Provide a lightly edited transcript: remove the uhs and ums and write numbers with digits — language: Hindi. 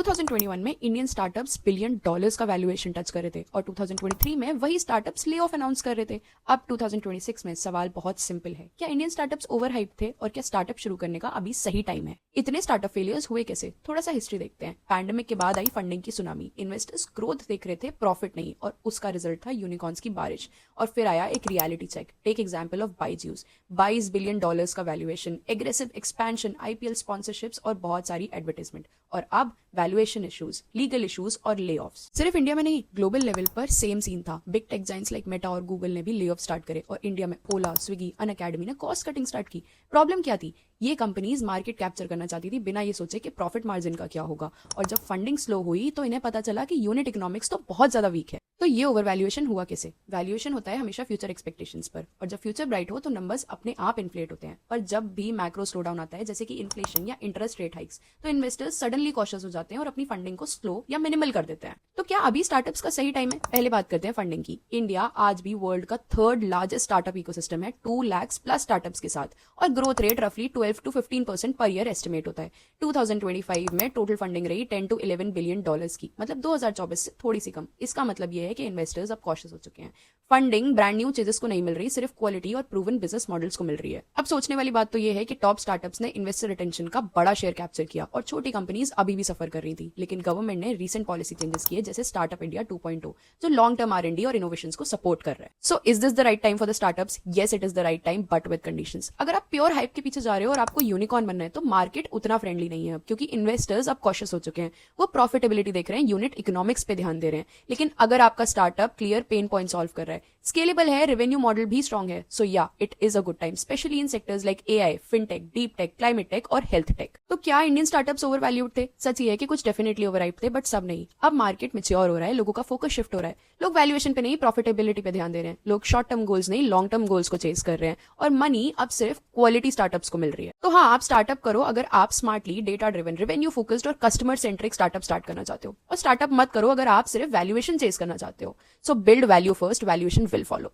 2021 में इंडियन स्टार्टअप्स बिलियन डॉलर्स का वैल्यूएशन टच कर रहे थे और 2023 में वही स्टार्टअप्स ले ऑफ अनाउंस कर रहे थे। अब 2026 में सवाल बहुत सिंपल है, क्या इंडियन स्टार्टअप्स ओवरहाइप थे और क्या स्टार्टअप शुरू करने का अभी सही टाइम है? इतने स्टार्टअप फेलियर्स हुए कैसे? थोड़ा सा हिस्ट्री देखते हैं। पैंडेमिक के बाद आई फंडिंग की सुनामी, इन्वेस्टर्स ग्रोथ देख रहे थे, प्रॉफिट नहीं, और उसका रिजल्ट था यूनिकॉर्न्स की बारिश। और फिर आया एक reality check. Take example of Byju's, $22 billion का valuation, aggressive expansion, IPL sponsorships और बहुत सारी एडवर्टाइजमेंट। और अब वैल्यूएशन इश्यूज, लीगल इश्यूज और ले ऑफ्स। सिर्फ इंडिया में नहीं, ग्लोबल लेवल पर सेम सीन था। Big tech Giants like Meta और गूगल ने भी ले ऑफ स्टार्ट करे और इंडिया में ओला, स्विगी, अनअकैडमी ने कॉस्ट कटिंग स्टार्ट की। प्रॉब्लम क्या थी? ये कंपनीज मार्केट कैप्चर करना चाहती थी बिना ये सोचे कि प्रॉफिट मार्जिन का क्या होगा। और जब फंडिंग स्लो हुई तो इन्हें पता चला कि यूनिट इकोनॉमिक्स तो बहुत ज्यादा वीक है। तो ये ओवर वैल्यूएशन हुआ कैसे? वैल्यूएशन होता है हमेशा फ्यूचर एक्सपेक्टेशंस पर, और जब फ्यूचर ब्राइट हो तो नंबर्स अपने आप इन्फ्लेट होते हैं। पर जब भी मैक्रो स्लो डाउन आता है, जैसे कि इन्फ्लेशन या इंटरेस्ट रेट हाइक्स, तो इन्वेस्टर्स सडनली कॉशियस हो जाते हैं और अपनी फंडिंग को स्लो या मिनिमल कर देते हैं। तो क्या अभी स्टार्टअप्स का सही टाइम है? पहले बात करते हैं फंडिंग की। इंडिया आज भी वर्ल्ड का थर्ड लार्जेस्ट स्टार्टअप इकोसिस्टम है, 2 लाख प्लस स्टार्टअप्स के साथ, और ग्रोथ रेट रफली 12 to 15% पर ईयर एस्टिमेट होता है। 2025 में टोटल फंडिंग रही 10 to 11 बिलियन डॉलर्स की, मतलब 2024 से थोड़ी सी कम। इसका मतलब यह है कि इन्वेस्टर्स अब कॉशियस हो चुके हैं। फंडिंग ब्रांड न्यू चीजेस को नहीं मिल रही, सिर्फ क्वालिटी और प्रूवन बिजनेस मॉडल्स को मिल रही है। अब सोचने वाली बात तो यह है कि टॉप स्टार्टअप्स ने इन्वेस्टर रिटेंशन का बड़ा शेयर कैप्चर किया और छोटी कंपनीज अभी भी सफर कर रही थी। लेकिन गवर्नमेंट ने रीसेंट पॉलिसी चेंजेस किए, जैसे स्टार्टअप इंडिया 2.0, जो लॉन्ग टर्म R&D और इनोवेशन को सपोर्ट कर रहा है। So is this the right time for the startups? Yes, it is the right time, but with conditions. अगर आप प्योर हाइप के पीछे जा रहे हो और आपको यूनिकॉर्न बनना है, तो मार्केट उतना फ्रेंडली नहीं है अब, क्योंकि इन्वेस्टर्स अब कॉशियस हो चुके हैं। वो प्रॉफिटेबिलिटी देख रहे हैं, यूनिट इकोनॉमिक्स पे ध्यान दे रहे हैं। लेकिन अगर आपका startup clear pain point solve कर रहा है, स्केलेबल है, रेवेन्यू मॉडल भी स्ट्रॉन्ग है, so yeah it is a good time, specially in sectors like AI, fintech, deep tech, climate tech और हेल्थ टेक। तो क्या इंडियन स्टार्टअप्स ओवर वैल्यूड थे? सच ये है कि कुछ डेफिनेटली ओवरहाइप थे, बट सब नहीं। अब मार्केट मैच्योर हो रहा है, लोगों का फोकस शिफ्ट हो रहा है। लोग वैल्यूएशन पे नहीं, प्रॉफिटेबिलिटी पे ध्यान दे रहे हैं। लोग शॉर्ट टर्म गोल्स नहीं, लॉन्ग टर्म गोल्स को चेस कर रहे हैं, और मनी अब सिर्फ क्वालिटी स्टार्टअप्स को मिल रही है। तो हाँ, आप स्टार्टअप करो अगर आप smartly data driven, revenue focused और कस्टमर सेंट्रिक स्टार्टअप स्टार्ट करना चाहते हो, और स्टार्टअप मत करो अगर आप सिर्फ वैल्यूएशन चेस करना चाहते हो। सो build value first, valuation will follow.